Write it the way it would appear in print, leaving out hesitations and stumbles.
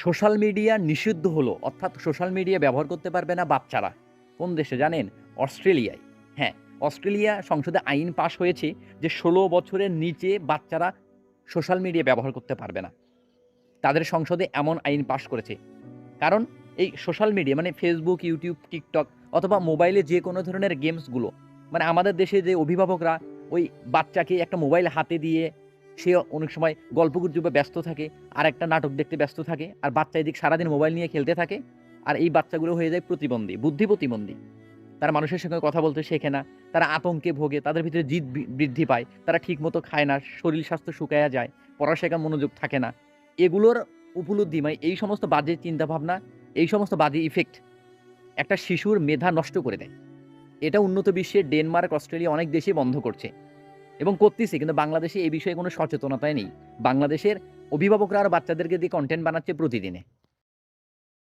Social media নিষিদ্ধ হলো, অর্থাৎ সোশ্যাল মিডিয়া ব্যবহার করতে পারবে না বাচ্চারা। কোন দেশে জানেন? অস্ট্রেলিয়ায়। হ্যাঁ, অস্ট্রেলিয়া সংসদে আইন পাস হয়েছে যে ১৬ বছরের নিচে বাচ্চারা সোশ্যাল মিডিয়া ব্যবহার করতে পারবে না। তাদের সংসদে এমন আইন পাস করেছে। কারণ এই সোশ্যাল মিডিয়া মানে Facebook, YouTube, TikTok অথবা মোবাইলে যে কোনো ধরনের গেমসগুলো, মানে আমাদের দেশে যে অভিভাবকরা ওই বাচ্চাকে একটা মোবাইল হাতে দিয়ে সে অনেক সময় গল্পগুজবে ব্যস্ত থাকে, আরেকটা নাটক দেখতে ব্যস্ত থাকে, আর বাচ্চা এদিকে সারাদিন মোবাইল নিয়ে খেলতে থাকে। আর এই বাচ্চাগুলো হয়ে যায় প্রতিবন্ধী, বুদ্ধি প্রতিবন্ধী। তারা মানুষের সঙ্গে কথা বলতে শেখে না, তারা আতঙ্কে ভোগে, তাদের ভিতরে জিদ বৃদ্ধি পায়, তারা ঠিকমতো খায় না, শরীর স্বাস্থ্য শুকায়া যায়, পড়াশেখায় মনোযোগ থাকে না। এগুলোর উপলব্ধি মানে এই সমস্ত বাজে চিন্তাভাবনা, এই সমস্ত বাজে ইফেক্ট একটা শিশুর মেধা নষ্ট করে দেয়। এটা উন্নত বিশ্বের ডেনমার্ক, অস্ট্রেলিয়া অনেক দেশই বন্ধ করছে এবং করতেছে, কিন্তু বাংলাদেশে এই বিষয়ে কোনো সচেতনতাই নেই। বাংলাদেশের অভিভাবকরা আর বাচ্চাদেরকে দিয়ে কনটেন্ট বানাচ্ছে প্রতিদিনে।